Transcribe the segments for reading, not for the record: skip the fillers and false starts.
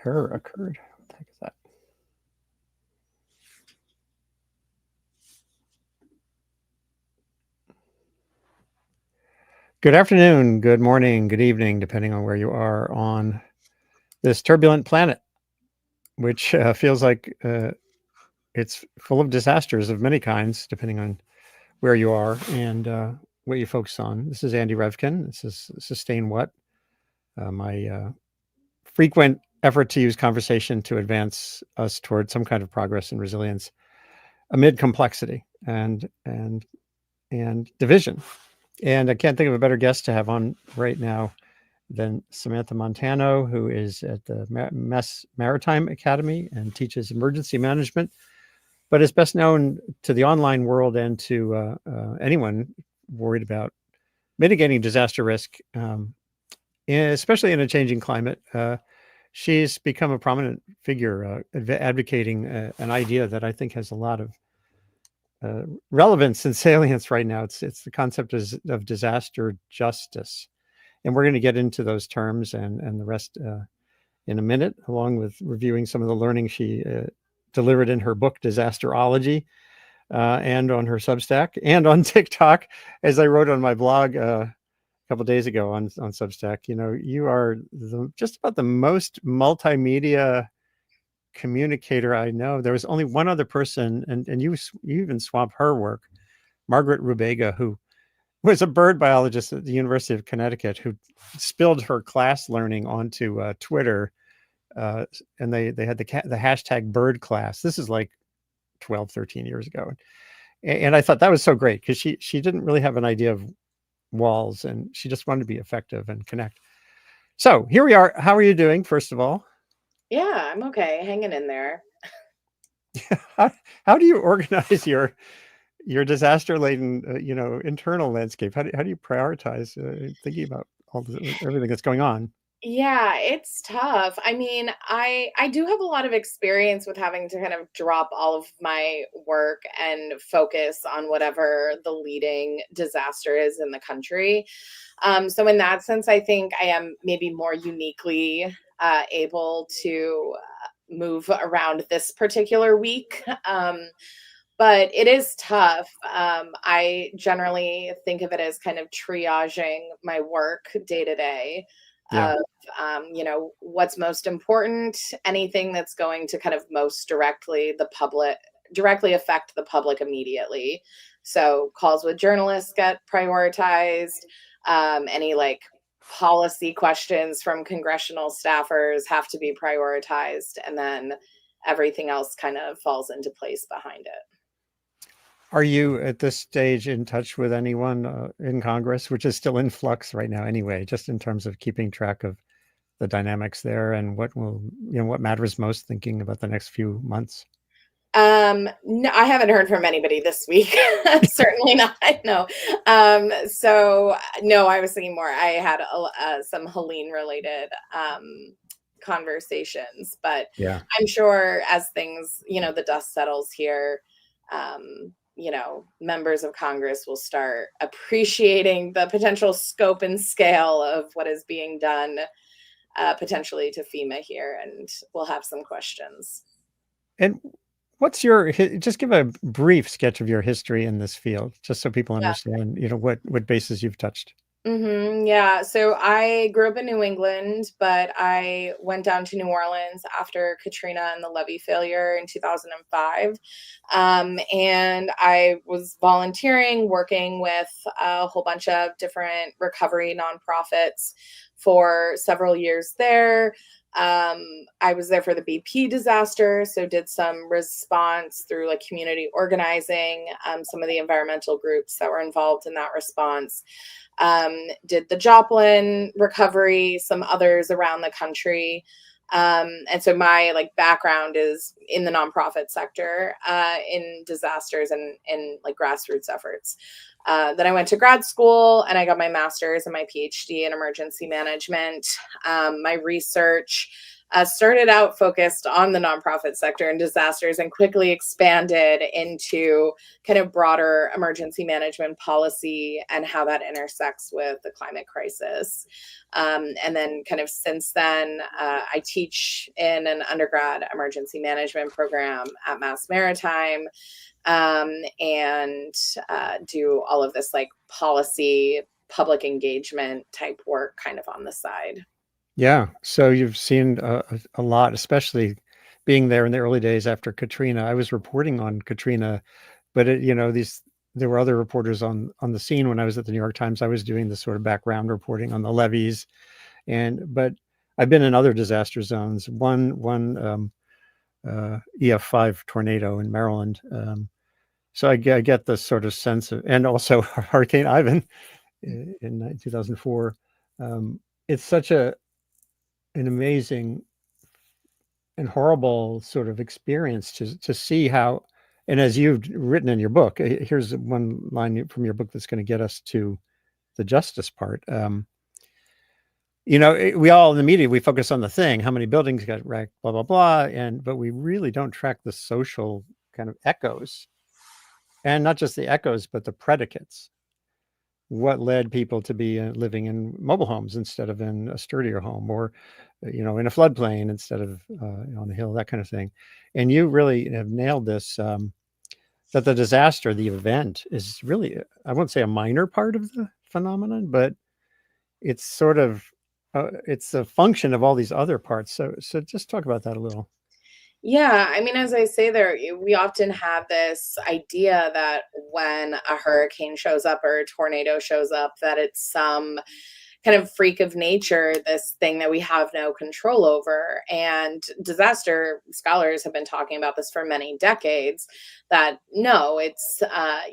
error occurred. What the heck is that? Good afternoon, good morning, good evening, depending on where you are on this turbulent planet, which feels like it's full of disasters of many kinds, depending on where you are and what you focus on. This is Andy Revkin. This is Sustain What, my frequent effort to use conversation to advance us toward some kind of progress and resilience amid complexity and division. And I can't think of a better guest to have on right now than Samantha Montano, who is at the Maritime Academy and teaches emergency management, but is best known to the online world and to anyone worried about mitigating disaster risk, especially in a changing climate. She's become a prominent figure advocating an idea that I think has a lot of relevance and salience right now. It's the concept of disaster justice. And we're going to get into those terms and the rest in a minute, along with reviewing some of the learning she delivered in her book, Disasterology, and on her Substack and on TikTok, as I wrote on my blog a couple of days ago on Substack. You are just about the most multimedia communicator I know. There was only one other person, and you even swapped her work, Margaret Rubega, who was a bird biologist at the University of Connecticut, who spilled her class learning onto Twitter, and they had the hashtag bird class. This is like 12, 13 years ago. And I thought that was so great because she didn't really have an idea of walls, and she just wanted to be effective and connect. So here we are. How are you doing, first of all? Yeah, I'm okay, hanging in there. How do you organize your disaster laden, internal landscape? How do you prioritize thinking about everything that's going on? Yeah, it's tough. I mean, I do have a lot of experience with having to kind of drop all of my work and focus on whatever the leading disaster is in the country. So in that sense, I think I am maybe more uniquely able to move around this particular week. But it is tough. I generally think of it as kind of triaging my work day to day Yeah. of, what's most important, anything that's going to kind of most directly affect the public immediately. So calls with journalists get prioritized. Any like policy questions from congressional staffers have to be prioritized. And then everything else kind of falls into place behind it. Are you at this stage in touch with anyone in Congress, which is still in flux right now anyway, just in terms of keeping track of the dynamics there and what matters most thinking about the next few months? No, I haven't heard from anybody this week. Certainly not. No. So no, I was thinking more. I had some Helene related conversations, but Yeah. I'm sure as things, the dust settles here, members of Congress will start appreciating the potential scope and scale of what is being done, potentially to FEMA here, and we'll have some questions. And just give a brief sketch of your history in this field, just so people understand, what bases you've touched. Yeah. So I grew up in New England, but I went down to New Orleans after Katrina and the levee failure in 2005. And I was volunteering, working with a whole bunch of different recovery nonprofits for several years there. I was there for the BP disaster, so did some response through like community organizing, some of the environmental groups that were involved in that response. Did the Joplin recovery, some others around the country. And so my like background is in the nonprofit sector, in disasters and like grassroots efforts. Then I went to grad school and I got my master's and my PhD in emergency management. My research Started out focused on the nonprofit sector and disasters, and quickly expanded into kind of broader emergency management policy and how that intersects with the climate crisis. And then, kind of since then, I teach in an undergrad emergency management program at Maritime, and do all of this like policy, public engagement type work kind of on the side. Yeah. So you've seen a lot, especially being there in the early days after Katrina. I was reporting on Katrina, but there were other reporters on the scene when I was at the New York Times. I was doing this sort of background reporting on the levees, but I've been in other disaster zones. One EF5 tornado in Maryland. So I get this sort of sense of, and also Hurricane Ivan in 2004. It's such an amazing and horrible sort of experience to see how, and as you've written in your book, here's one line from your book that's going to get us to the justice part. We all in the media, we focus on the thing, how many buildings got wrecked, blah, blah, blah. But we really don't track the social kind of echoes, and not just the echoes, but the predicates. What led people to be living in mobile homes instead of in a sturdier home, or in a floodplain instead of on a hill, that kind of thing. And you really have nailed this, that the disaster, the event, is really, I won't say a minor part of the phenomenon, but it's sort of it's a function of all these other parts. So just talk about that a little. Yeah, I mean, as I say there, we often have this idea that when a hurricane shows up or a tornado shows up, that it's some kind of freak of nature, this thing that we have no control over. And disaster scholars have been talking about this for many decades, that no, it's,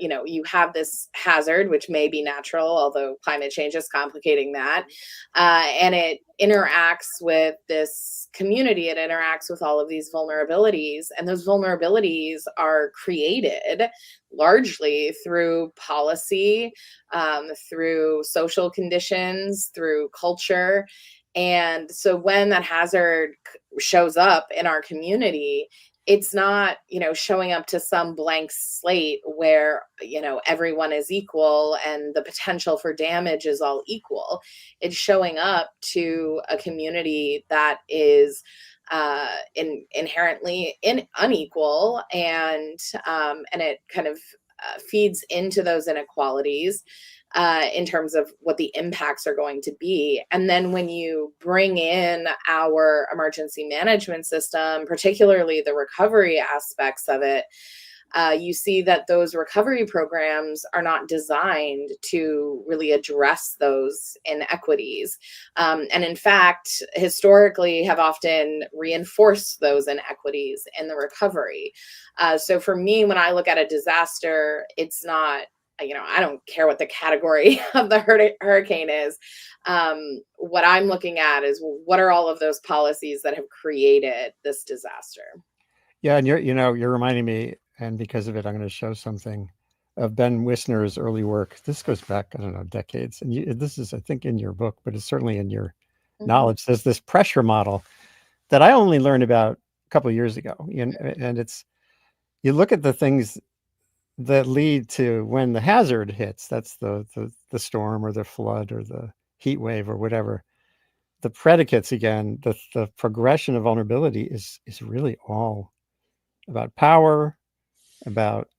you have this hazard, which may be natural, although climate change is complicating that. And it interacts with this community, it interacts with all of these vulnerabilities. And those vulnerabilities are created largely through policy, through social conditions, through culture. And so when that hazard shows up in our community, it's not, showing up to some blank slate where, everyone is equal and the potential for damage is all equal. It's showing up to a community that is inherently unequal, and it kind of feeds into those inequalities in terms of what the impacts are going to be. And then when you bring in our emergency management system, particularly the recovery aspects of it, you see that those recovery programs are not designed to really address those inequities. And in fact, historically have often reinforced those inequities in the recovery. So for me, when I look at a disaster, it's not, I don't care what the category of the hurricane is. What I'm looking at is, what are all of those policies that have created this disaster? Yeah, and you're reminding me, and because of it, I'm going to show something of Ben Wisner's early work. This goes back, I don't know, decades, and this is, I think, in your book, but it's certainly in your Mhm. knowledge. There's this pressure model that I only learned about a couple of years ago, and it's, you look at the things that lead to when the hazard hits. That's the storm or the flood or the heat wave or whatever. The predicates, again, the progression of vulnerability is really all about power, about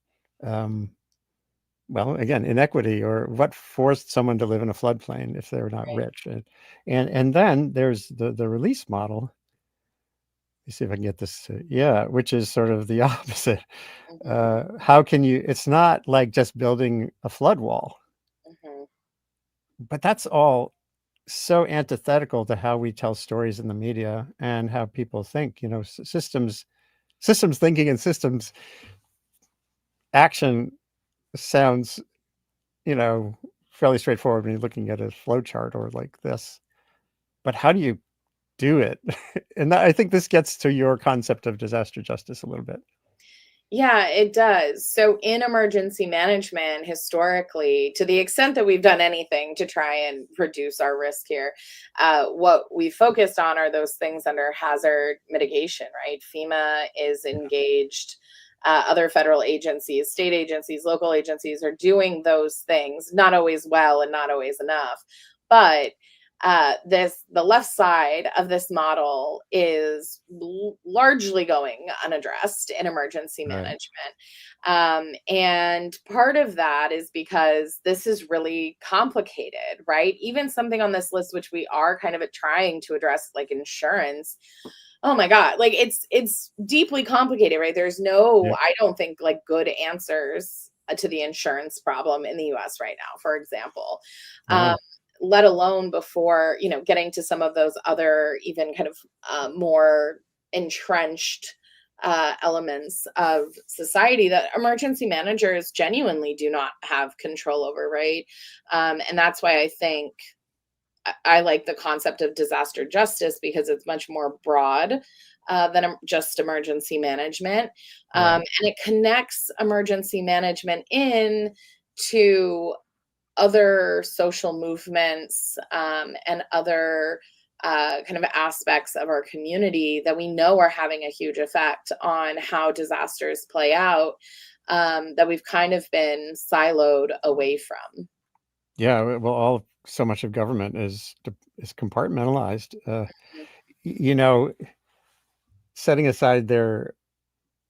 well, again, inequity, or what forced someone to live in a floodplain if they're not Right. rich. And then there's the release model. Let me see if I can get this yeah, which is sort of the opposite. Mhm. How can you, it's not like just building a flood wall, Mhm. but that's all so antithetical to how we tell stories in the media and how people think. Systems thinking and systems action sounds, you know, fairly straightforward when you're looking at a flow chart or like this. But how do you do it? And I think this gets to your concept of disaster justice a little bit. Yeah, it does. So in emergency management, historically, to the extent that we've done anything to try and reduce our risk here, what we focused on are those things under hazard mitigation, right? FEMA is engaged. Other federal agencies, state agencies, local agencies are doing those things, not always well and not always enough. But the left side of this model is largely going unaddressed in emergency Right. management. And part of that is because this is really complicated, right? Even something on this list, which we are kind of trying to address, like insurance. Oh my God, like it's deeply complicated, right? There's no, Yeah. I don't think, like good answers to the insurance problem in the US right now, for example. Um, No. let alone before, getting to some of those other even kind of more entrenched elements of society that emergency managers genuinely do not have control over, right? And that's why I think I like the concept of disaster justice, because it's much more broad than just emergency management. Right. And it connects emergency management in to other social movements and other kind of aspects of our community that we know are having a huge effect on how disasters play out, that we've kind of been siloed away from. Yeah. Well, so much of government is compartmentalized. You know, setting aside their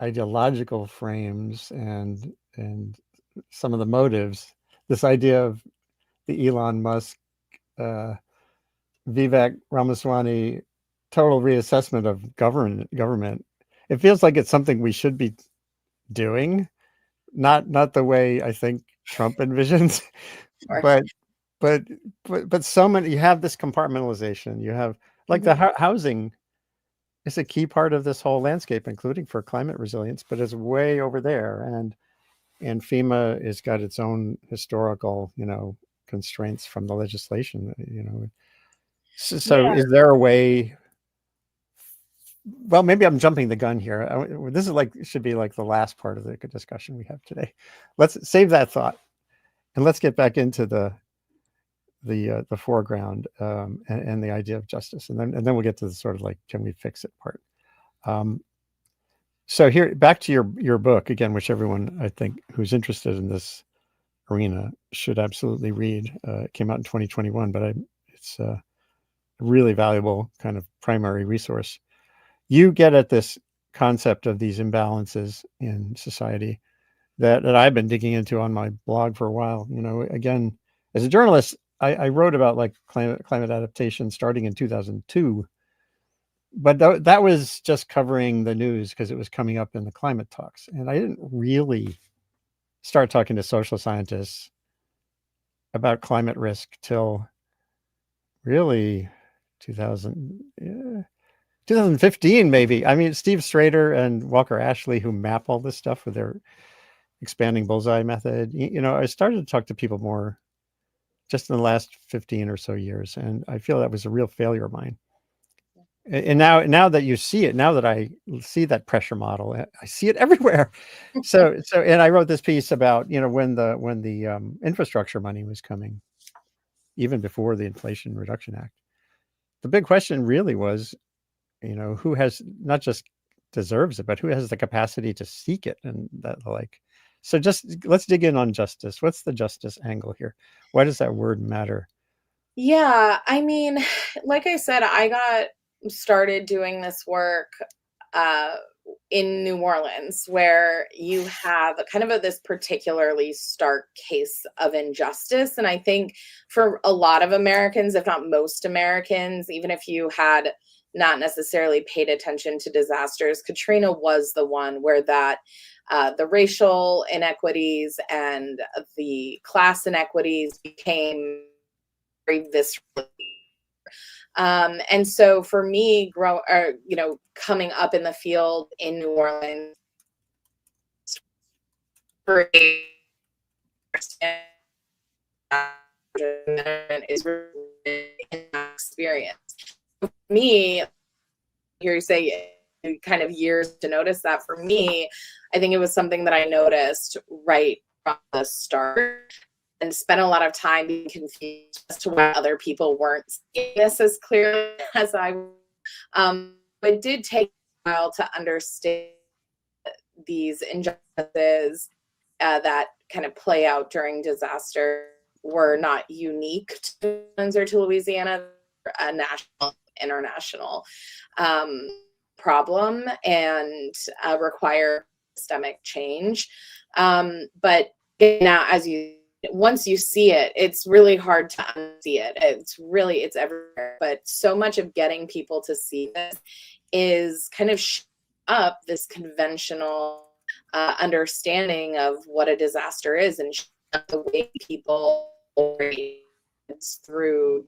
ideological frames and some of the motives, this idea of the Elon Musk, uh, Vivek Ramaswamy total reassessment of government. It feels like it's something we should be doing, not the way I think Trump envisions, Sure. but but but so many, you have this compartmentalization. You have like the Mhm. housing is a key part of this whole landscape, including for climate resilience, but is way over there. And FEMA has got its own historical, constraints from the legislation. So Yeah. is there a way? Well, maybe I'm jumping the gun here. This is like should be like the last part of the discussion we have today. Let's save that thought and let's get back into the foreground, and the idea of justice, and then we'll get to the sort of like can we fix it part. Um, so here, back to your book again, which everyone I think who's interested in this arena should absolutely read. It came out in 2021, but it's a really valuable kind of primary resource. You get at this concept of these imbalances in society that I've been digging into on my blog for a while. Again, as a journalist, I wrote about like climate adaptation starting in 2002, but that was just covering the news because it was coming up in the climate talks, and I didn't really start talking to social scientists about climate risk till really 2000. 2015, maybe. I mean, Steve Strader and Walker Ashley, who map all this stuff with their expanding bullseye method. I started to talk to people more just in the last 15 or so years, and I feel that was a real failure of mine. And now that you see it, now that I see that pressure model, I see it everywhere. And I wrote this piece about when the infrastructure money was coming, even before the Inflation Reduction Act. The big question really was, who has not just deserves it, but who has the capacity to seek it, and that like. So just let's dig in on justice. What's the justice angle here? Why does that word matter? Yeah, I mean, like I said, I got started doing this work uh, in New Orleans, where you have a kind of this particularly stark case of injustice. And I think for a lot of Americans, if not most Americans, even if you had not necessarily paid attention to disasters, Katrina was the one where the racial inequities and the class inequities became very viscerally. And so for me, coming up in the field in New Orleans, for is really an experience. For me, here you say kind of years to notice that. For me, I think it was something that I noticed right from the start and spent a lot of time being confused as to why other people weren't seeing this as clearly as I was. It did take a while to understand these injustices that kind of play out during disaster were not unique to Windsor, to Louisiana, a national, international problem, and require systemic change. But now, once you see it, it's really hard to unsee it. It's everywhere. But so much of getting people to see this is kind of up this conventional understanding of what a disaster is, and the way people through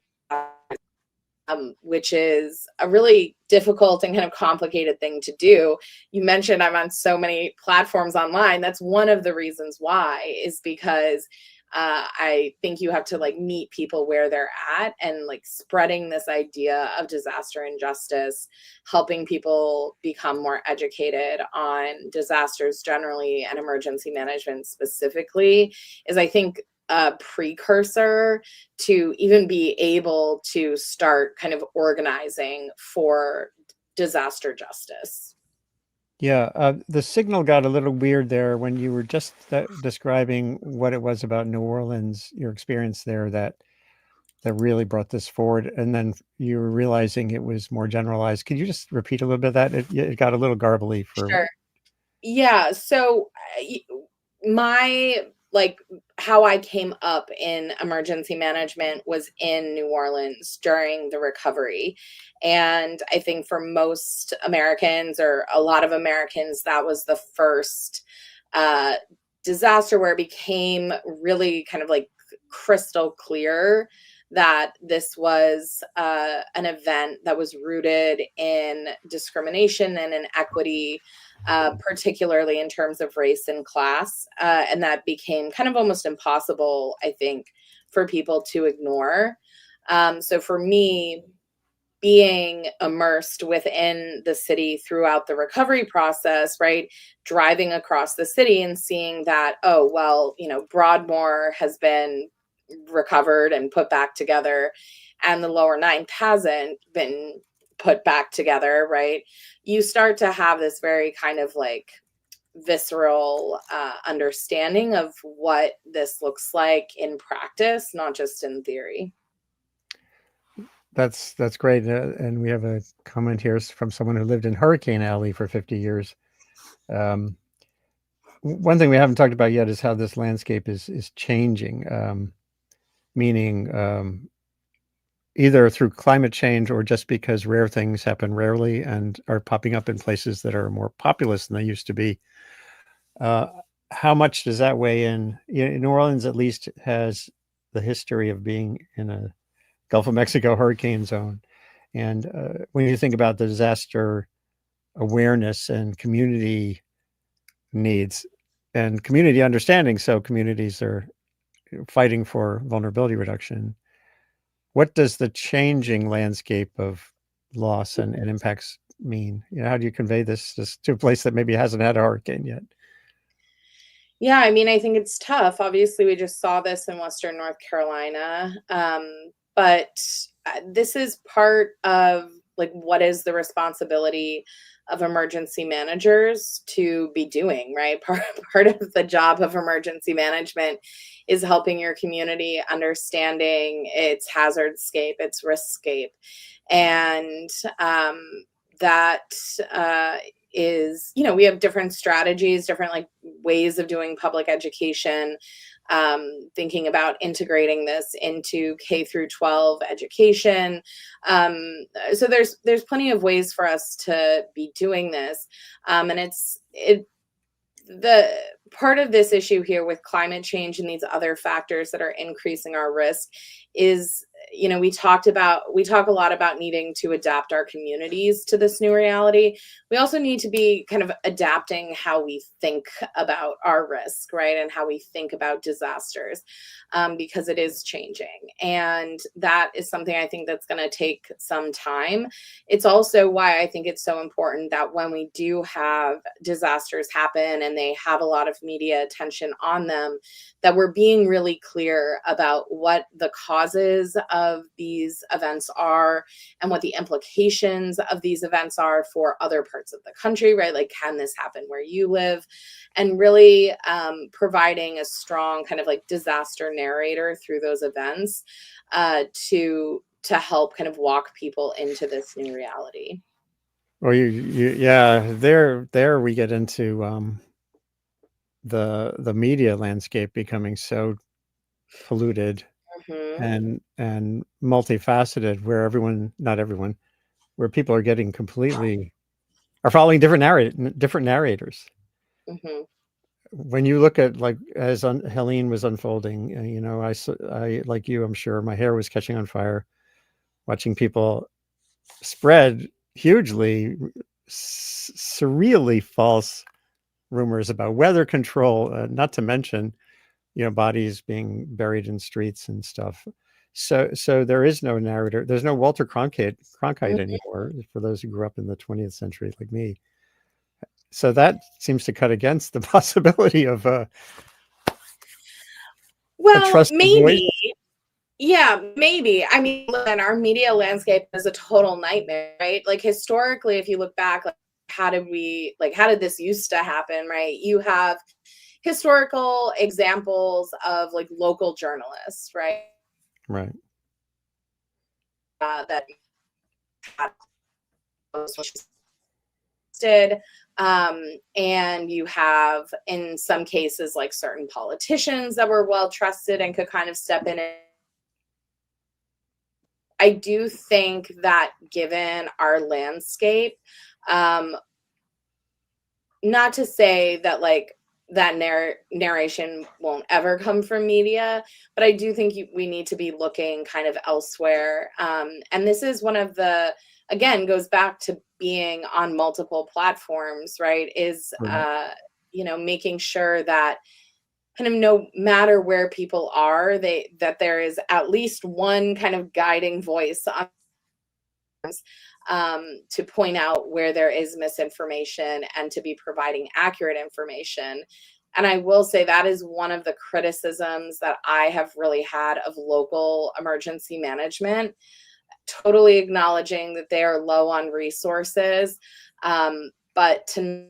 which is a really difficult and kind of complicated thing to do. You mentioned I'm on so many platforms online. That's one of the reasons why, is because I think you have to like meet people where they're at, and like spreading this idea of disaster injustice, helping people become more educated on disasters generally and emergency management specifically, is, I think, a precursor to even be able to start kind of organizing for disaster justice. Yeah, the signal got a little weird there when you were just describing what it was about New Orleans, your experience there, that really brought this forward, and then you were realizing it was more generalized. Could you just repeat a little bit of that? It got a little garbly for. Sure. Yeah. So my like how I came up in emergency management was in New Orleans during the recovery. And I think for most Americans, or a lot of Americans, that was the first uh, disaster where it became really kind of like crystal clear that this was an event that was rooted in discrimination and inequity, particularly in terms of race and class. And that became kind of almost impossible, I think, for people to ignore. So for me, being immersed within the city throughout the recovery process, right? Driving across the city and seeing that, oh, well, Broadmoor has been recovered and put back together, and the lower ninth hasn't been put back together, right? You start to have this very kind of like visceral understanding of what this looks like in practice, not just in theory. That's great, and we have a comment here from someone who lived in Hurricane Alley for 50 years. One thing we haven't talked about yet is how this landscape is changing, meaning either through climate change or just because rare things happen rarely and are popping up in places that are more populous than they used to be. How much does that weigh in? New Orleans at least has the history of being in a Gulf of Mexico hurricane zone. And when you think about the disaster awareness and community needs and community understanding, so communities are fighting for vulnerability reduction. What does the changing landscape of loss and impacts mean? How do you convey this to a place that maybe hasn't had a hurricane yet? Yeah, I mean, I think it's tough. Obviously, we just saw this in Western North Carolina. But this is part of like what is the responsibility of emergency managers to be doing, right? Part of the job of emergency management is helping your community understanding its hazardscape, its riskscape. And that is, we have different strategies, different like ways of doing public education, thinking about integrating this into K through 12 education. So there's plenty of ways for us to be doing this. And the part of this issue here with climate change and these other factors that are increasing our risk is we talk a lot about needing to adapt our communities to this new reality. We also need to be kind of adapting how we think about our risk, right? And how we think about disasters, because it is changing. And that is something I think that's going to take some time. It's also why I think it's so important that when we do have disasters happen and they have a lot of media attention on them, that we're being really clear about what the causes of these events are and what the implications of these events are for other parts of the country, right? Like, can this happen where you live? And really providing a strong kind of like disaster narrator through those events to help kind of walk people into this new reality. Well, yeah, there we get into the media landscape becoming so polluted Hmm. and multifaceted, where not everyone, where people are getting are following different narrators. Hmm. When you look at, like, as Helene was unfolding, I, like you, I'm sure my hair was catching on fire watching people spread hugely surreally false rumors about weather control, not to mention, bodies being buried in streets and stuff. So there is no narrator. There's no Walter Cronkite anymore, for those who grew up in the 20th century like me. So that seems to cut against the possibility of a Well, trusted voice. maybe. Yeah, maybe. I mean, and our media landscape is a total nightmare, right? Like, historically, if you look back, like, how did this used to happen, right? You have historical examples of like local journalists, right? Right. That did. And you have, in some cases, like certain politicians that were well trusted and could kind of step in. I do think that given our landscape, um, not to say that like that narration won't ever come from media, but I do think we need to be looking kind of elsewhere. And this is one of the, again, goes back to being on multiple platforms, right? Is, Right. making sure that kind of no matter where people are, that there is at least one kind of guiding voice on, to point out where there is misinformation and to be providing accurate information. And I will say that is one of the criticisms that I have really had of local emergency management, totally acknowledging that they are low on resources, but to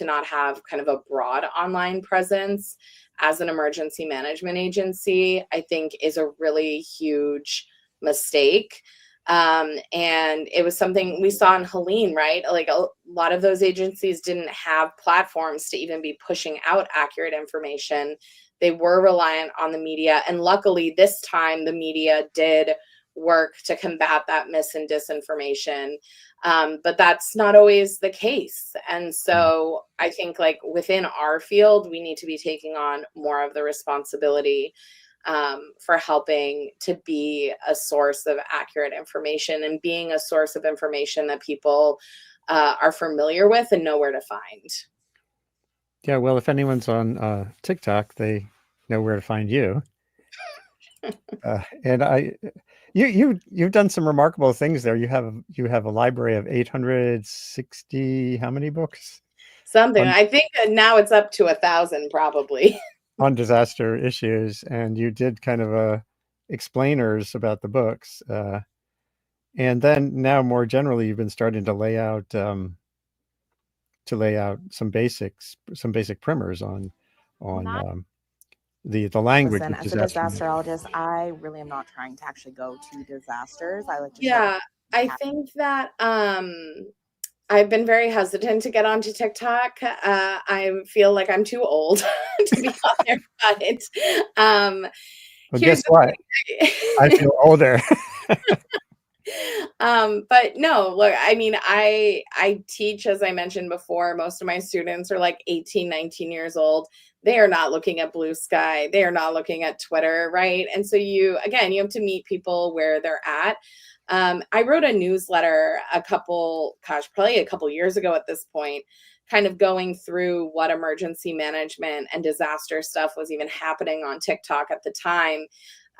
not have kind of a broad online presence as an emergency management agency, I think is a really huge mistake. And it was something we saw in Helene, right? Like a lot of those agencies didn't have platforms to even be pushing out accurate information. They were reliant on the media. And luckily, this time, the media did work to combat that mis and disinformation. But that's not always the case. And so I think, like, within our field, we need to be taking on more of the responsibility for helping to be a source of accurate information and being a source of information that people are familiar with and know where to find. Yeah, well, if anyone's on TikTok, they know where to find you. And you've done some remarkable things there. You have a library of 860, how many books Something. on I think that now it's up to 1,000 probably. on disaster issues, and you did kind of explainers about the books, and then now more generally, you've been starting to lay out some basic primers on Not the language listen, of as a disaster management. disasterologist, I really am not trying to actually go to disasters. I like to show Yeah, I ha- think that I've been very hesitant to get onto TikTok. I feel like I'm too old to be on there, but Well, here's guess the what? I thing. feel older. But no, look, I mean, I teach, as I mentioned before, most of my students are like 18, 19 years old. they are not looking at Blue Sky. They are not looking at Twitter, right? And so you have to meet people where they're at. I wrote a newsletter probably a couple years ago at this point, kind of going through what emergency management and disaster stuff was even happening on TikTok at the time.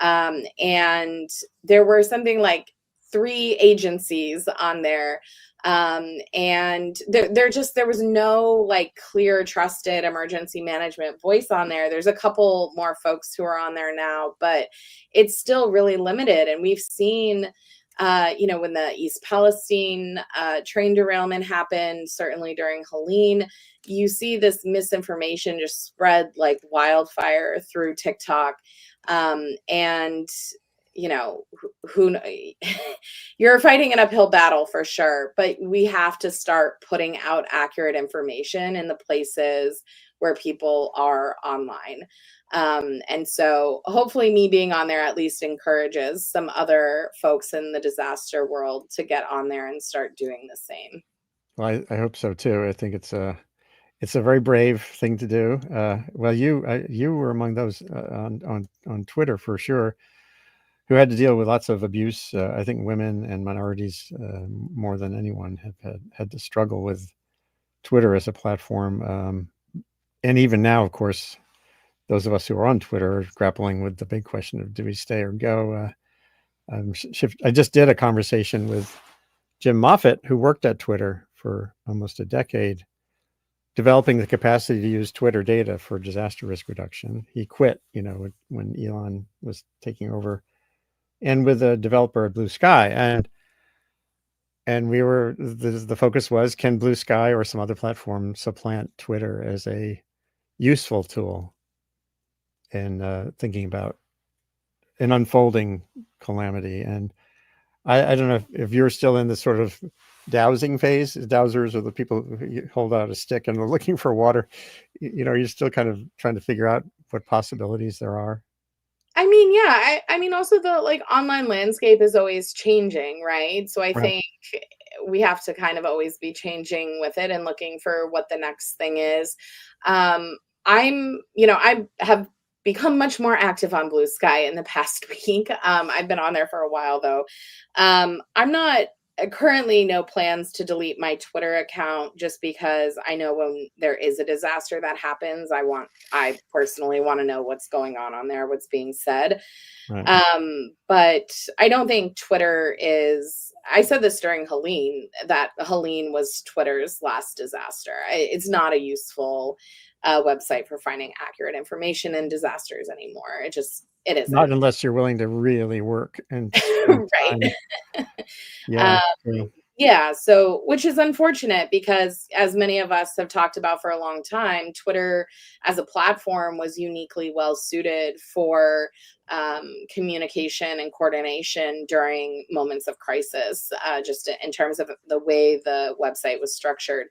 And there were something like 3 agencies on there. And there was no like clear, trusted emergency management voice on there. There's a couple more folks who are on there now, but it's still really limited. And we've seen, when the East Palestine train derailment happened, certainly during Helene, you see this misinformation just spread like wildfire through TikTok. And who you're fighting an uphill battle for sure, but we have to start putting out accurate information in the places where people are online. And so hopefully me being on there at least encourages some other folks in the disaster world to get on there and start doing the same. Well, I hope so too. I think it's a very brave thing to do. Well, you were among those on Twitter for sure, who had to deal with lots of abuse. I think women and minorities more than anyone have had to struggle with Twitter as a platform. And even now, of course, those of us who are on Twitter are grappling with the big question of do we stay or go? I just did a conversation with Jim Moffat, who worked at Twitter for almost a decade, developing the capacity to use Twitter data for disaster risk reduction. He quit, when Elon was taking over, and with a developer at Blue Sky. And we were, the focus was, can Blue Sky or some other platform supplant Twitter as a useful tool in thinking about an unfolding calamity? And I don't know if you're still in this sort of dowsing phase. Dowsers are the people who hold out a stick and are looking for water. You're still kind of trying to figure out what possibilities there are. I mean, yeah, I mean, also the like online landscape is always changing, right? So I think we have to kind of always be changing with it and looking for what the next thing is. I have become much more active on Blue Sky in the past week. I've been on there for a while though. I'm not currently no plans to delete my Twitter account just because I know when there is a disaster that happens, I personally want to know what's going on there, what's being said. Right. But I don't think Twitter is, I said this during Helene, that Helene was Twitter's last disaster. It's not a useful website for finding accurate information in disasters anymore. It isn't. Not unless you're willing to really work and right. Yeah. Yeah, so which is unfortunate because as many of us have talked about for a long time, Twitter as a platform was uniquely well suited for communication and coordination during moments of crisis, just in terms of the way the website was structured.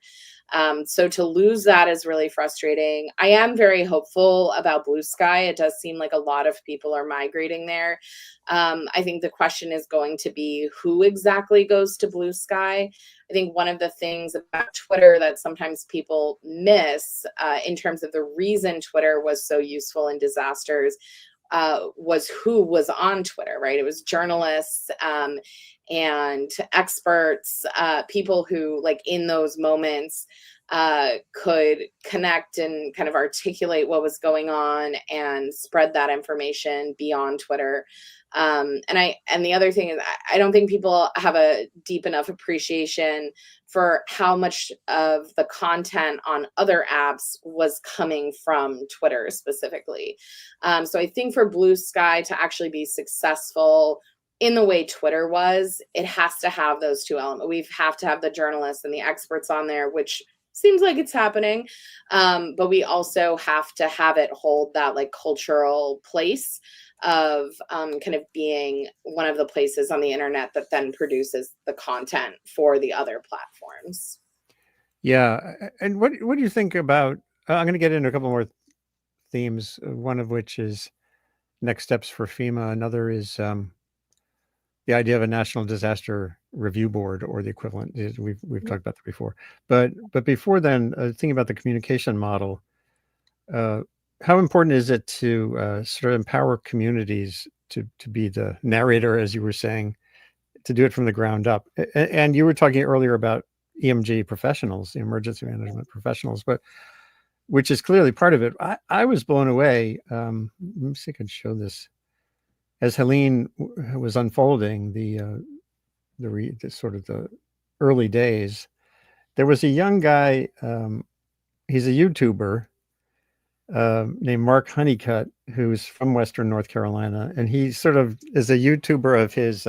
So to lose that is really frustrating. I am very hopeful about Blue Sky. It does seem like a lot of people are migrating there. I think the question is going to be who exactly goes to Blue Sky. I think one of the things about Twitter that sometimes people miss in terms of the reason Twitter was so useful in disasters was who was on Twitter, right? It was journalists and experts, people who like in those moments could connect and kind of articulate what was going on and spread that information beyond Twitter. And the other thing is I don't think people have a deep enough appreciation for how much of the content on other apps was coming from Twitter specifically. So I think for Blue Sky to actually be successful in the way Twitter was, it has to have those two elements. We have to have the journalists and the experts on there, which seems like it's happening. But we also have to have it hold that like cultural place of kind of being one of the places on the internet that then produces the content for the other platforms. Yeah. And what do you think about, I'm going to get into a couple more themes, one of which is next steps for FEMA. Another is the idea of a national disaster review board or the equivalent. We've talked about that before. But before then, thinking about the communication model, how important is it to sort of empower communities to be the narrator, as you were saying, to do it from the ground up? And you were talking earlier about EMG professionals, the emergency management professionals, but which is clearly part of it. I was blown away. Let me see if I can show this. As Helene was unfolding the sort of the early days, there was a young guy. He's a YouTuber named Mark Honeycutt, who's from Western North Carolina, and he sort of is a YouTuber of his.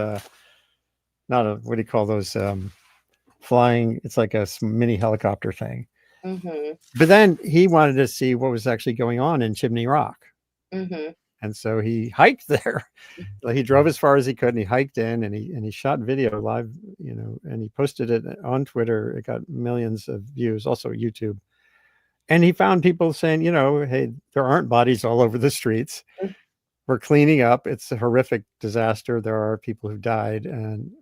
Not a, what do you call those? Flying. It's like a mini helicopter thing. Mm-hmm. But then he wanted to see what was actually going on in Chimney Rock. Mm-hmm. And so he hiked there. Like, he drove as far as he could, and he hiked in, and he shot video live, and he posted it on Twitter. It got millions of views, also YouTube. And he found people saying, hey, there aren't bodies all over the streets. We're cleaning up. It's a horrific disaster. There are people who died,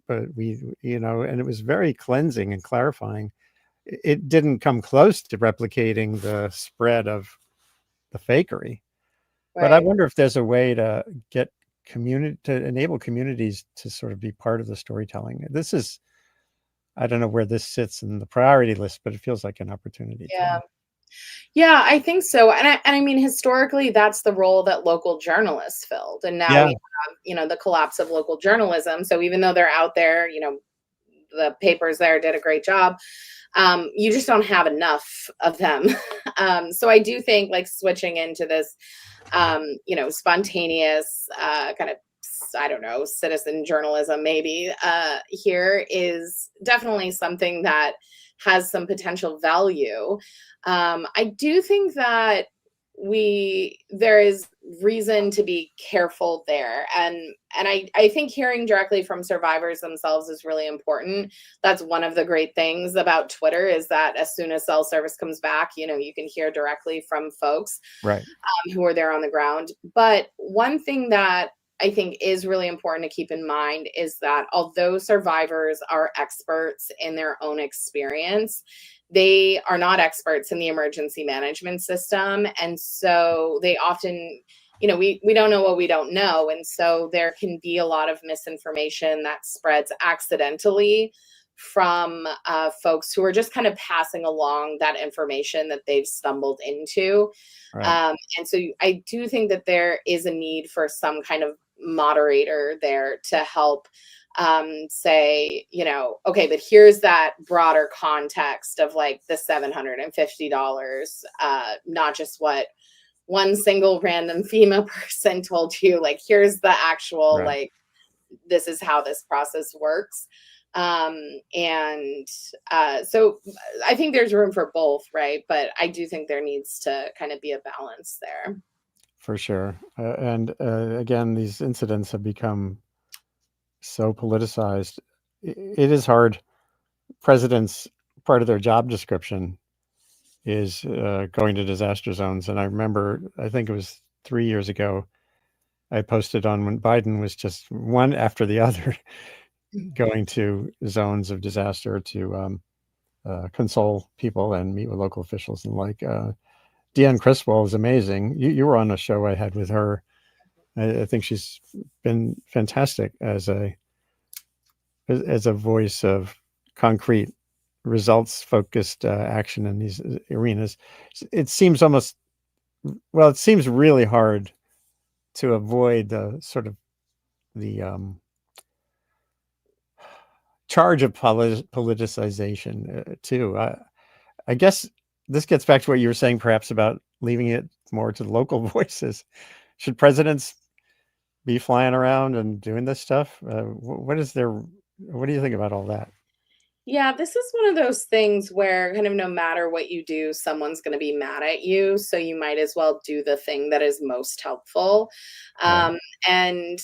but and it was very cleansing and clarifying. It didn't come close to replicating the spread of the fakery. But I Right. wonder if there's a way to get to enable communities to sort of be part of the storytelling. I don't know where this sits in the priority list, but it feels like an opportunity to Yeah. me. Yeah, I think so. And I mean, historically, that's the role that local journalists filled. And now Yeah, we have, the collapse of local journalism. So even though they're out there, the papers there did a great job. You just don't have enough of them. So I do think, like, switching into this, spontaneous kind of, I don't know, citizen journalism maybe here is definitely something that has some potential value. I do think that there is reason to be careful there, and I think hearing directly from survivors themselves is really important. That's one of the great things about Twitter, is that as soon as cell service comes back, you can hear directly from folks right. who are there on the ground. But one thing that I think is really important to keep in mind is that although survivors are experts in their own experience, they are not experts in the emergency management system. And so they often, we don't know what we don't know. And so there can be a lot of misinformation that spreads accidentally from folks who are just kind of passing along that information that they've stumbled into. Right. And so I do think that there is a need for some kind of moderator there to help say, okay, but here's that broader context of, like, the $750, not just what one single random FEMA person told you. Like, here's the actual, Right. like, this is how this process works. And so I think there's room for both, right? But I do think there needs to kind of be a balance there. For sure. And again, these incidents have become so politicized. It is hard. Presidents, part of their job description is going to disaster zones. And I remember, I think it was 3 years ago, I posted on when Biden was just one after the other going to zones of disaster to console people and meet with local officials and like. Deanne Criswell is amazing. You were on a show I had with her. I think she's been fantastic as a voice of concrete, results focused action in these arenas. It seems it seems really hard to avoid the sort of the charge of politicization too. I guess this gets back to what you were saying, perhaps about leaving it more to the local voices. Should presidents be flying around and doing this stuff? What do you think about all that? Yeah, this is one of those things where kind of no matter what you do, someone's going to be mad at you. So you might as well do the thing that is most helpful. Right. And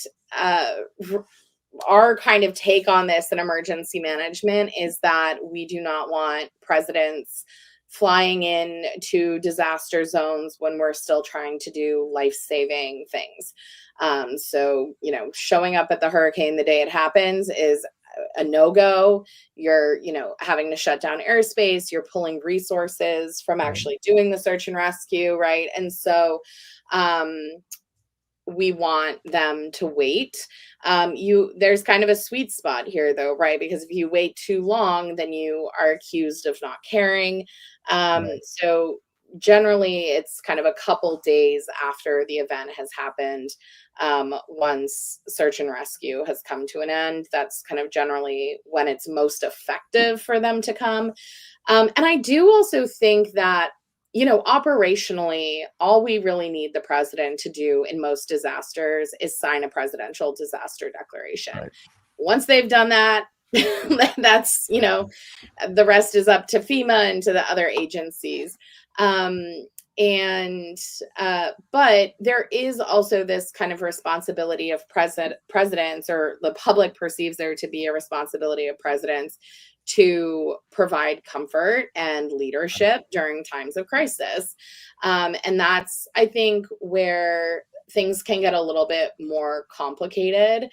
our kind of take on this in emergency management is that we do not want presidents flying in to disaster zones when we're still trying to do life-saving things. So, showing up at the hurricane the day it happens is a no-go. You're, having to shut down airspace, you're pulling resources from Right. actually doing the search and rescue, right? And so we want them to wait. There's kind of a sweet spot here though, right? Because if you wait too long, then you are accused of not caring. Right. So generally it's kind of a couple days after the event has happened. Once search and rescue has come to an end, that's kind of generally when it's most effective for them to come. And I do also think that, operationally, all we really need the president to do in most disasters is sign a presidential disaster declaration. Right. Once they've done that, that's, the rest is up to FEMA and to the other agencies. And but there is also this kind of responsibility of presidents, or the public perceives there to be a responsibility of presidents to provide comfort and leadership during times of crisis. And that's, I think, where things can get a little bit more complicated,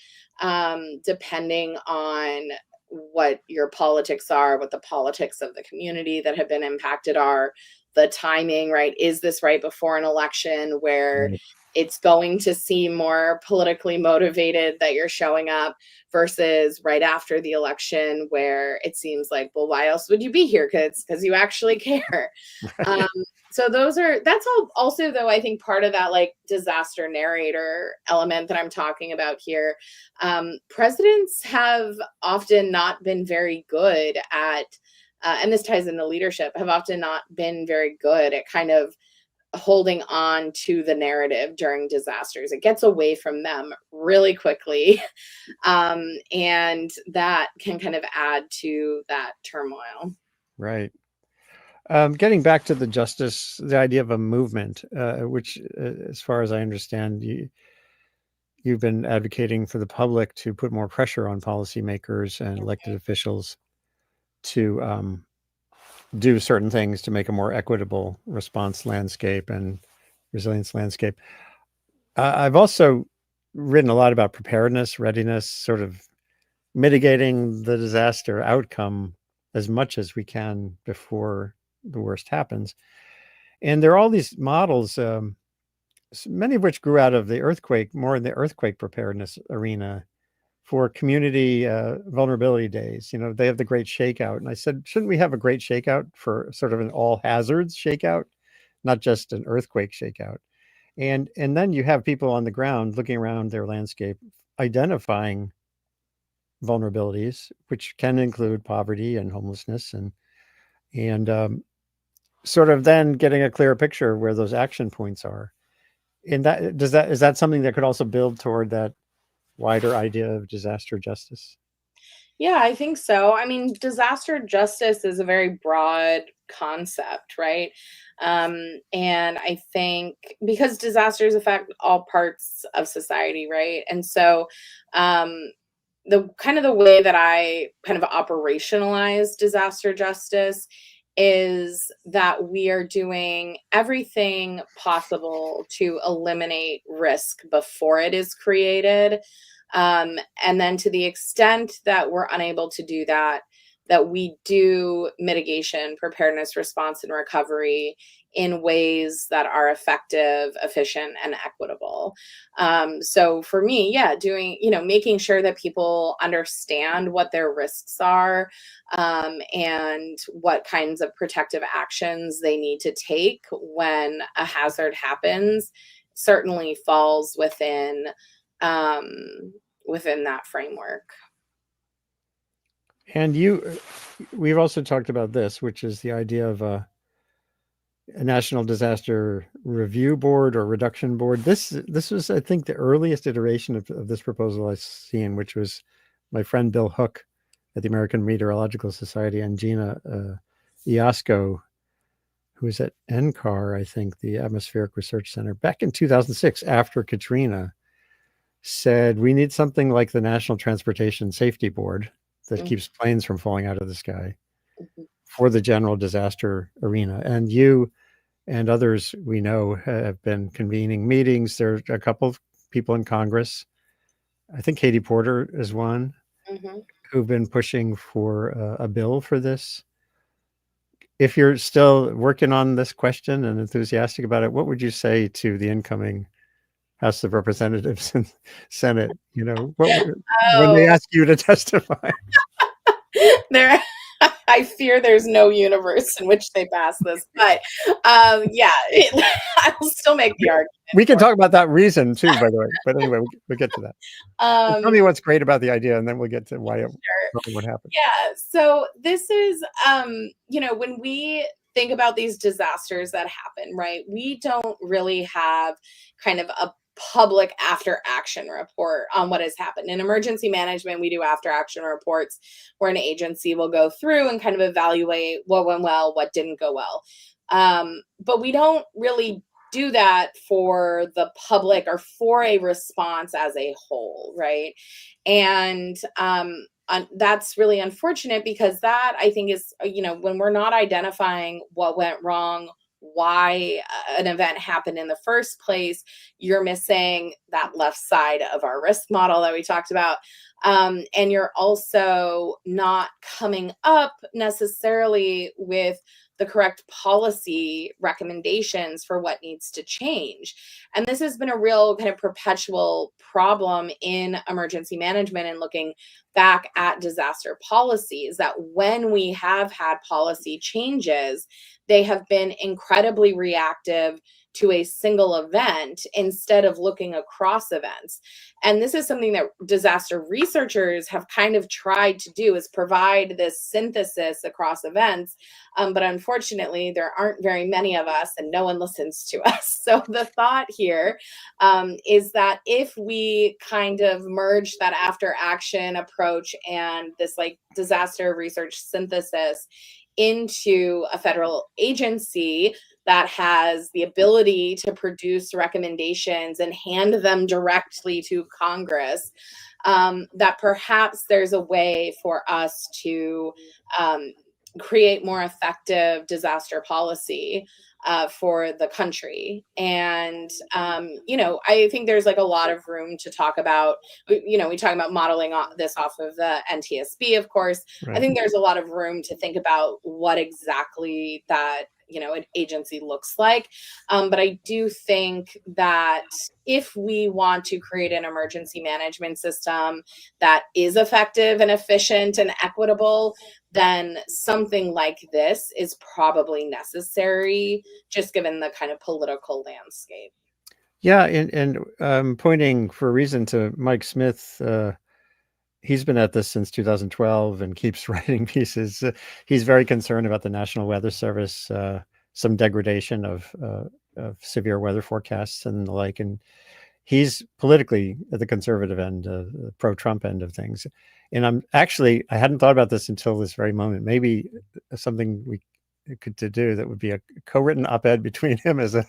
depending on what your politics are, what the politics of the community that have been impacted are, the timing, right? Is this right before an election where Right. it's going to seem more politically motivated that you're showing up, versus right after the election where it seems like, well, why else would you be here? Because you actually care. Right. So that's all also, though, I think part of that like disaster narrator element that I'm talking about here. Presidents have often not been very good at, and this ties into leadership, have often not been very good at kind of holding on to the narrative during disasters. It gets away from them really quickly. And that can kind of add to that turmoil. Right. Getting back to the idea of a movement, which, as far as I understand, you've been advocating for the public to put more pressure on policymakers and elected officials to do certain things to make a more equitable response landscape and resilience landscape. I've also written a lot about preparedness, readiness, sort of mitigating the disaster outcome as much as we can before the worst happens. And there are all these models, many of which grew out of the earthquake, more in the earthquake preparedness arena, for community vulnerability days. They have the great shakeout. And I said, shouldn't we have a great shakeout for sort of an all hazards shakeout, not just an earthquake shakeout? And then you have people on the ground looking around their landscape, identifying vulnerabilities, which can include poverty and homelessness, and sort of then getting a clearer picture of where those action points are. And is that something that could also build toward that wider idea of disaster justice? Yeah, I think so. I mean, disaster justice is a very broad concept, right? And I think because disasters affect all parts of society, right? And so, the kind of the way that I kind of operationalize disaster justice is that we are doing everything possible to eliminate risk before it is created. And then to the extent that we're unable to do that, that we do mitigation, preparedness, response, and recovery in ways that are effective, efficient, and equitable. So for me, yeah, making sure that people understand what their risks are, and what kinds of protective actions they need to take when a hazard happens certainly falls um, within that framework. And we've also talked about this, which is the idea of a national disaster review board or reduction board. This was, I think, the earliest iteration of this proposal I've seen, which was my friend Bill Hook at the American Meteorological Society and Gina Iasco, who was at NCAR, I think, the Atmospheric Research Center, back in 2006 after Katrina, said we need something like the National Transportation Safety Board that keeps planes from falling out of the sky for the general disaster arena. And you and others we know have been convening meetings. There are a couple of people in Congress. I think Katie Porter is one. who've been pushing for a bill for this. If you're still working on this question and enthusiastic about it, what would you say to the incoming House of Representatives and Senate? When they Oh, ask you to testify? there. I fear there's no universe in which they pass this, but yeah, I will still make the argument. We can talk about that reason too, by the way. But anyway, we'll get to that. Tell me what's great about the idea, and then we'll get to why it probably would happen. Yeah. So this is, when we think about these disasters that happen, right? We don't really have kind of a public after action report on what has happened. In emergency management, we do after action reports where an agency will go through and kind of evaluate what went well, what didn't go well. But we don't really do that for the public or for a response as a whole, right? And that's really unfortunate because that I think is, when we're not identifying what went wrong, why an event happened in the first place, you're missing that left side of our risk model that we talked about. And you're also not coming up necessarily with the correct policy recommendations for what needs to change. And this has been a real kind of perpetual problem in emergency management and looking back at disaster policies, that when we have had policy changes, they have been incredibly reactive to a single event instead of looking across events. And this is something that disaster researchers have kind of tried to do, is provide this synthesis across events. But unfortunately, there aren't very many of us and no one listens to us. So the thought here is that if we kind of merge that after action approach and this like disaster research synthesis into a federal agency that has the ability to produce recommendations and hand them directly to Congress, that perhaps there's a way for us to create more effective disaster policy for the country. And, I think there's like a lot of room to talk about, we talk about modeling this off of the NTSB, of course. Right. I think there's a lot of room to think about what exactly that an agency looks like. But I do think that if we want to create an emergency management system that is effective and efficient and equitable, then something like this is probably necessary, just given the kind of political landscape. Yeah, and pointing for a reason to Mike Smith. He's been at this since 2012 and keeps writing pieces. He's very concerned about the National Weather Service, some degradation of severe weather forecasts and the like. And he's politically at the conservative end, the pro-Trump end of things. And I hadn't thought about this until this very moment. Maybe something we could to do that would be a co-written op-ed between him as a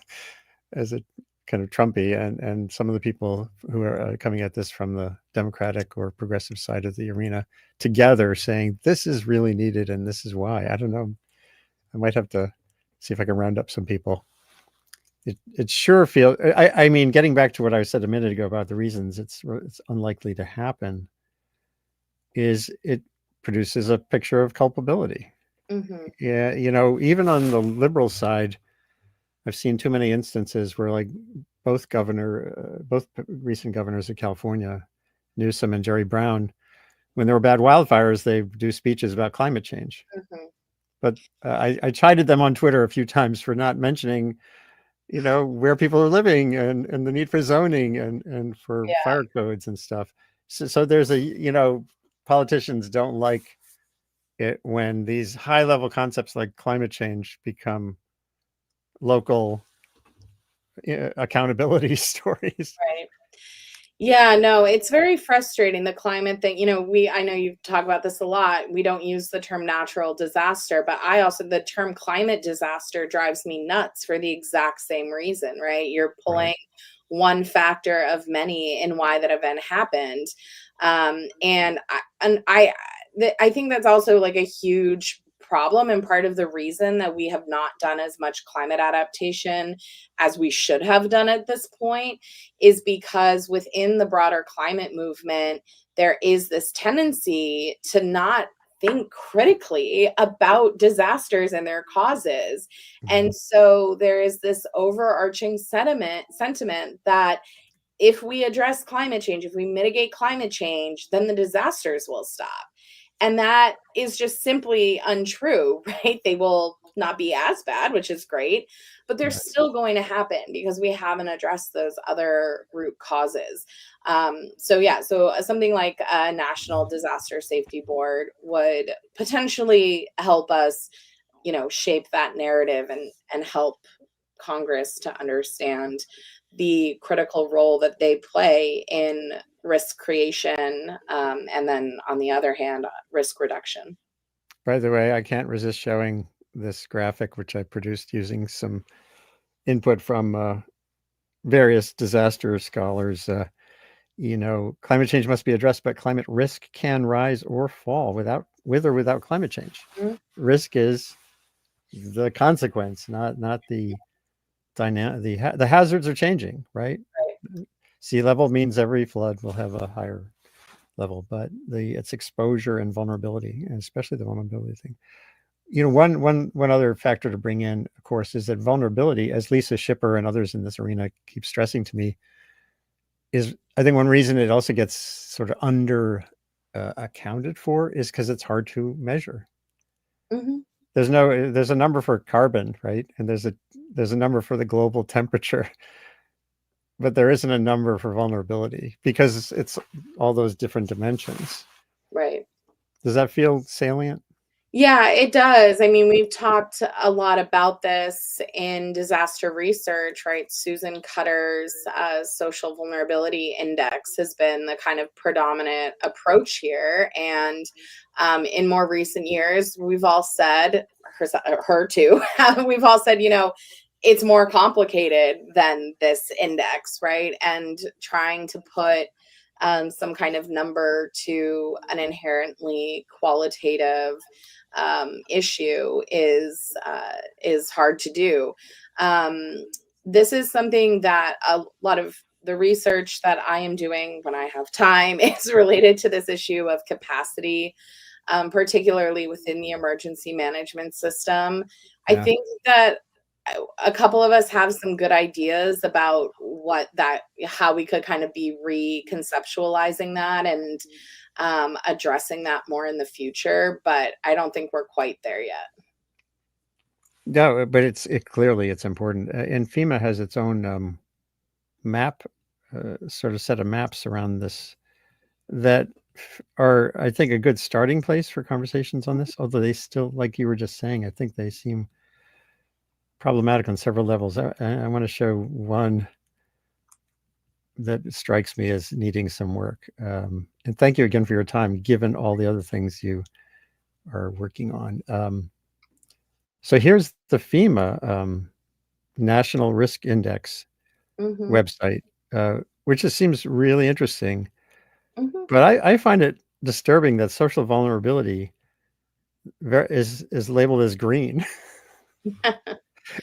kind of Trumpy and some of the people who are coming at this from the Democratic or progressive side of the arena together, saying this is really needed and this is why. I don't know. I might have to see if I can round up some people. It sure feels. I mean, getting back to what I said a minute ago about the reasons it's unlikely to happen, is it produces a picture of culpability. Mm-hmm. Yeah, even on the liberal side, I've seen too many instances where like both recent governors of California, Newsom and Jerry Brown, when there were bad wildfires, they do speeches about climate change. Mm-hmm. But I chided them on Twitter a few times for not mentioning, where people are living and the need for zoning and for fire codes and stuff. So there's politicians don't like it when these high level concepts like climate change become local accountability stories. Right. Yeah, no, it's very frustrating, the climate thing. I know you talk about this a lot. We don't use the term natural disaster, but the term climate disaster drives me nuts for the exact same reason, right? You're pulling one factor of many in why that event happened. And I think that's also like a huge problem, and part of the reason that we have not done as much climate adaptation as we should have done at this point is because within the broader climate movement, there is this tendency to not think critically about disasters and their causes. And so there is this overarching sentiment that if we address climate change, if we mitigate climate change, then the disasters will stop. And that is just simply untrue, right? They will not be as bad, which is great, but they're Right. still going to happen because we haven't addressed those other root causes. So something like a national disaster safety board would potentially help us, shape that narrative and help Congress to understand the critical role that they play in risk creation, and then on the other hand, risk reduction. By the way, I can't resist showing this graphic, which I produced using some input from various disaster scholars. Climate change must be addressed, but climate risk can rise or fall with or without climate change. Mhm. Risk is the consequence, not the dynamic. The hazards are changing, right? Right. Sea level means every flood will have a higher level, but it's exposure and vulnerability, and especially the vulnerability thing. One other factor to bring in, of course, is that vulnerability, as Lisa Schipper and others in this arena keep stressing to me, is, I think, one reason it also gets sort of under accounted for is because it's hard to measure. Mhm. There's a number for carbon, right? And there's a number for the global temperature, but there isn't a number for vulnerability because it's all those different dimensions. Right. Does that feel salient? Yeah, it does. I mean, we've talked a lot about this in disaster research, right? Susan Cutter's social vulnerability index has been the kind of predominant approach here. And in more recent years, we've all said, her too, we've all said, it's more complicated than this index, right? And trying to put some kind of number to an inherently qualitative issue is hard to do. This is something that a lot of the research that I am doing when I have time is related to this issue of capacity, particularly within the emergency management system. I Yeah. think that a couple of us have some good ideas about how we could kind of be reconceptualizing that and addressing that more in the future, but I don't think we're quite there yet. No, but clearly it's important. And FEMA has its own map, sort of set of maps around this that are, I think, a good starting place for conversations on this. Although they still, like you were just saying, I think they seem problematic on several levels. I want to show one that strikes me as needing some work. And thank you again for your time, given all the other things you are working on. So here's the FEMA National Risk Index Mm-hmm. website, which just seems really interesting. Mm-hmm. But I find it disturbing that social vulnerability is labeled as green,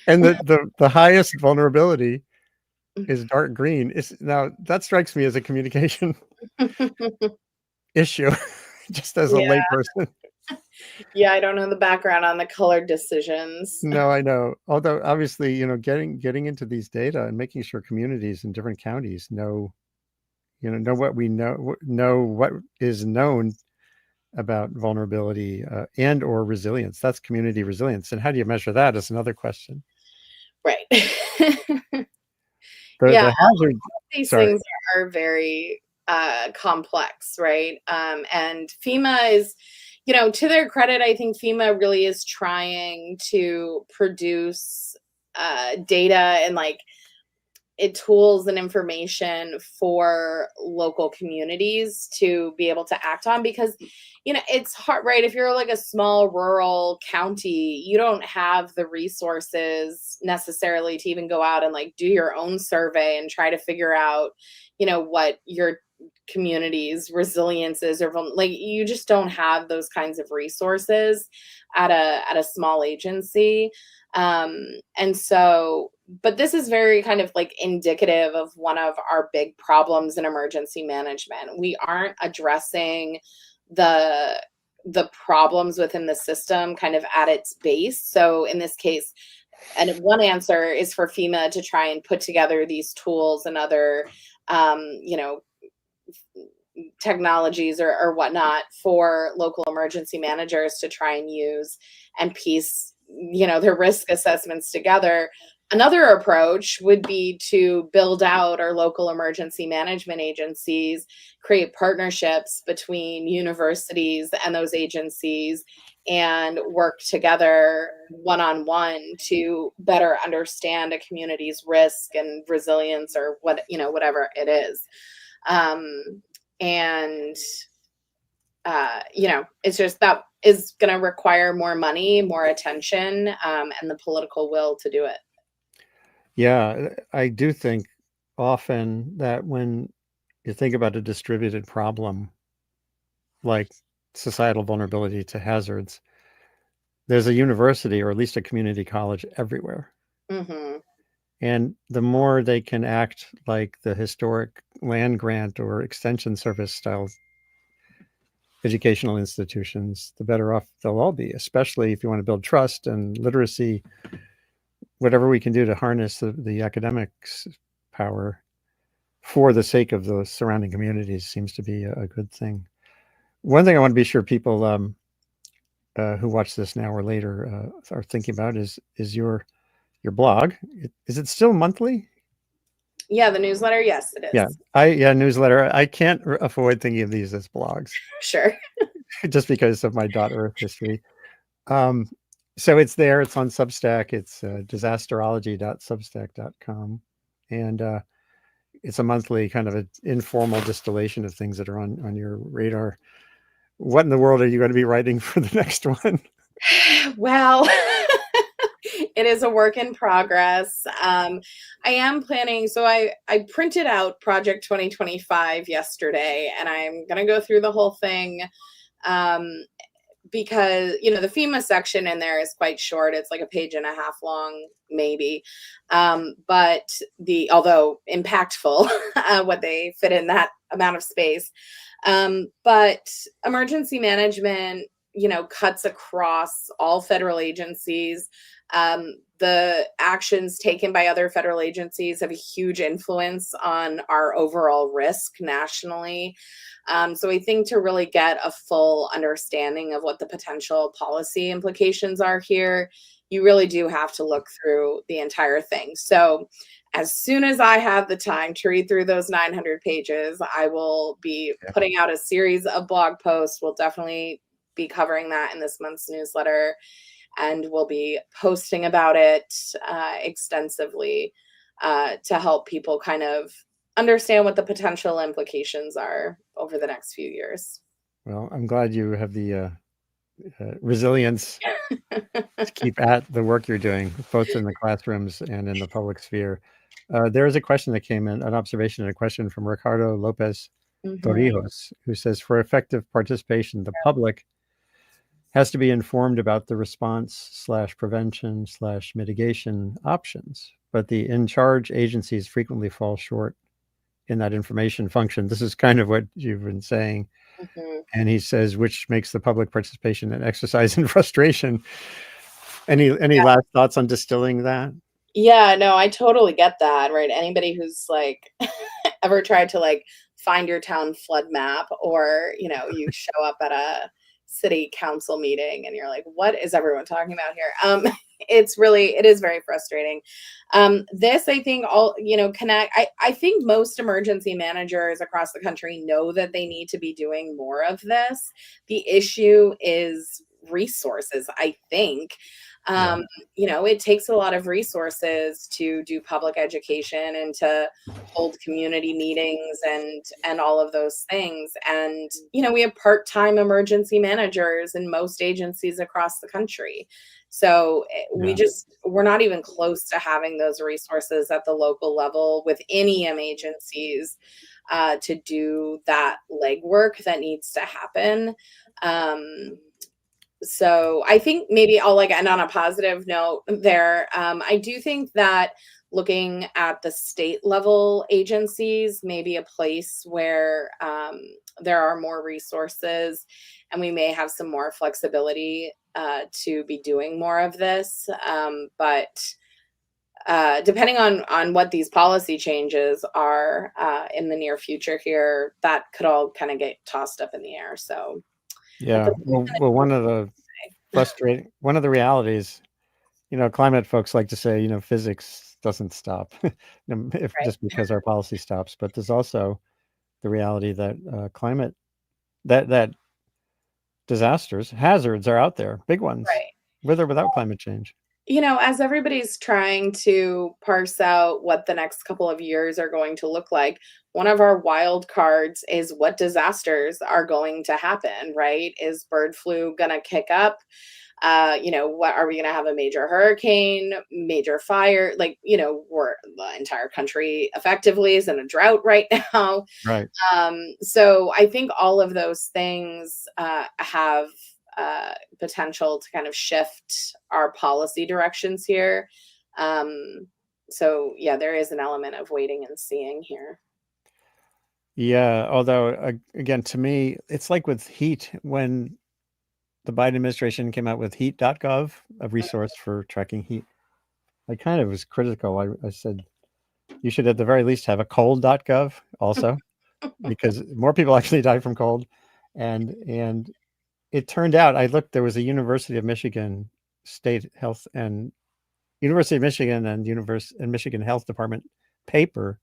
and the highest vulnerability is dark green. Now that strikes me as a communication issue, just as a Yeah. layperson. Yeah, I don't know the background on the color decisions. No, I know. Although obviously, getting into these data and making sure communities in different counties know what we know what is known about vulnerability and or resilience. That's community resilience. And how do you measure that is another question. Right. Yeah, The hazard. these Sorry. things are very complex, right? And FEMA is, to their credit, I think FEMA really is trying to produce data and tools and information for local communities to be able to act on, because it's hard, right? If you're like a small rural county, you don't have the resources necessarily to even go out and do your own survey and try to figure out what your communities' resiliences or like you just don't have those kinds of resources at a small agency. And so, but this is very kind of like indicative of one of our big problems in emergency management. We aren't addressing the problems within the system kind of at its base. So in this case, and one answer is for FEMA to try and put together these tools and other you know, technologies or whatnot for local emergency managers to try and use and piece, you know, their risk assessments together. Another approach would be to build out our local emergency management agencies, create partnerships between universities and those agencies, and work together one-on-one to better understand a community's risk and resilience or what, you know, whatever it is. And you know, it's just that is going to require more money, more attention, and the political will to do it. Yeah, I do think often that when you think about a distributed problem like societal vulnerability to hazards, there's a university or at least a community college everywhere. Mm-hmm. And the more they can act like the historic land grant or extension service style educational institutions, the better off they'll all be, especially if you want to build trust and literacy, whatever we can do to harness the academics power for the sake of the surrounding communities seems to be a good thing. One thing I want to be sure people who watch this now or later are thinking about is your blog. Is it still monthly? Yeah, the newsletter. Yes, it is. Yeah, newsletter. I can't avoid thinking of these as blogs. Sure. Just because of my .earth history. So it's there. It's on Substack. It's disasterology.substack.com, and it's a monthly kind of an informal distillation of things that are on your radar. What in the world are you going to be writing for the next one? Well, it is a work in progress. I am planning, so I printed out Project 2025 yesterday, and I'm going to go through the whole thing because, you know, the FEMA section in there is quite short. It's like a page and a half long, maybe. But although impactful, what they fit in that amount of space. But emergency management, you know, cuts across all federal agencies. The actions taken by other federal agencies have a huge influence on our overall risk nationally. So I think to really get a full understanding of what the potential policy implications are here, you really do have to look through the entire thing. So as soon as I have the time to read through those 900 pages, I will be putting out a series of blog posts. We'll definitely be covering that in this month's newsletter, and we'll be posting about it extensively to help people kind of understand what the potential implications are over the next few years. Well, I'm glad you have the resilience to keep at the work you're doing, both in the classrooms and in the public sphere. There is a question that came in, an observation and a question from Ricardo Lopez Torrijos, who says, for effective participation, the public has to be informed about the response / prevention / mitigation options, but the in-charge agencies frequently fall short in that information function. This is kind of what you've been saying. And he says, which makes the public participation an exercise in frustration. Any last thoughts on distilling that? Yeah, no, I totally get that, right? Anybody who's like ever tried to like find your town flood map, or, you know, you show up at a city council meeting and you're like, what is everyone talking about here? It is very frustrating. This, I think, all, you know, I think most emergency managers across the country know that they need to be doing more of this. The issue is resources, I think. You know, it takes a lot of resources to do public education and to hold community meetings and all of those things. And, you know, we have part-time emergency managers in most agencies across the country. So we're not even close to having those resources at the local level with any agencies. to do that legwork that needs to happen. So I think maybe I'll like end on a positive note there. I do think that looking at the state level agencies may be a place where there are more resources and we may have some more flexibility to be doing more of this. But depending on what these policy changes are in the near future here, that could all kind of get tossed up in the air. So Yeah. Well, one of the realities, climate folks like to say, physics doesn't stop if Right. just because our policy stops, but there's also the reality that climate, that disasters, hazards are out there, big ones, Right. with or without climate change. As everybody's trying to parse out what the next couple of years are going to look like, one of our wild cards is what disasters are going to happen, right? Is bird flu going to kick up? What are we going to have, a major hurricane, major fire? We're the entire country effectively is in a drought right now. Right. So I think all of those things have potential to kind of shift our policy directions here. So yeah, there is an element of waiting and seeing here. Yeah. Although, again, to me, it's like with heat, when the Biden administration came out with heat.gov, a resource for tracking heat, I kind of was critical. I said, you should at the very least have a cold.gov also, because more people actually die from cold. And it turned out, I looked, there was a University of Michigan State Health and University of Michigan and Michigan Health Department paper,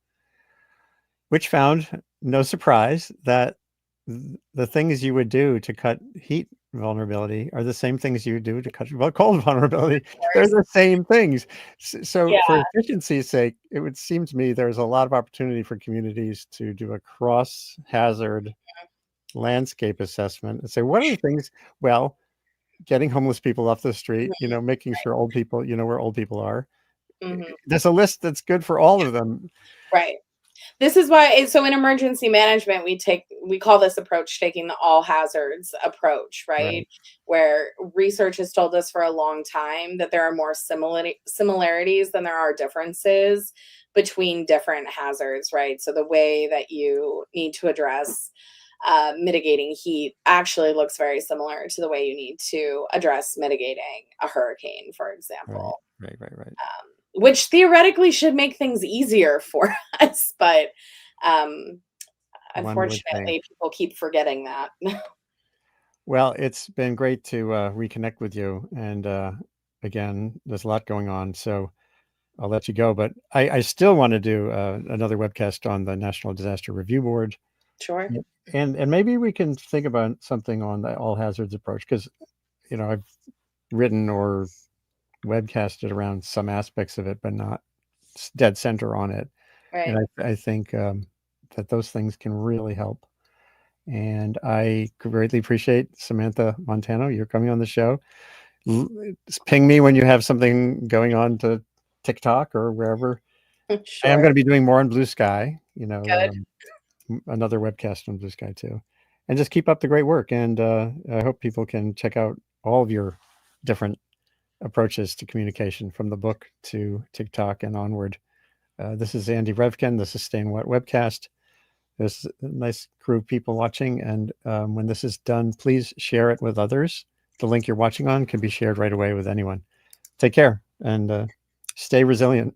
which found, no surprise, that the things you would do to cut heat vulnerability are the same things you would do to cut cold vulnerability. They're the same things. So Yeah. for efficiency's sake, it would seem to me there's a lot of opportunity for communities to do a cross hazard landscape assessment and say, what are the things? Well, getting homeless people off the street, making sure old people, where old people are. Mhm. There's a list that's good for all of them. Right. This is why, so in emergency management, we call this approach taking the all hazards approach, right? Where research has told us for a long time that there are more similarities than there are differences between different hazards, right? So the way that you need to address mitigating heat actually looks very similar to the way you need to address mitigating a hurricane, for example. Right. Which theoretically should make things easier for us, but unfortunately, people keep forgetting that. Well, it's been great to reconnect with you. And again, there's a lot going on, so I'll let you go. But I still want to do another webcast on the National Disaster Review Board. Sure. And maybe we can think about something on the all hazards approach, because, I've written or webcasted around some aspects of it, but not dead center on it. Right. And I think that those things can really help. And I greatly appreciate, Samantha Montano, you're coming on the show. Just ping me when you have something going on to TikTok or wherever. Sure. I am going to be doing more on Blue Sky, Good. Another webcast on Blue Sky too. And just keep up the great work. And I hope people can check out all of your different approaches to communication, from the book to TikTok and onward. This is Andy Revkin, the Sustain What webcast. There's a nice crew of people watching. And when this is done, please share it with others. The link you're watching on can be shared right away with anyone. Take care and stay resilient.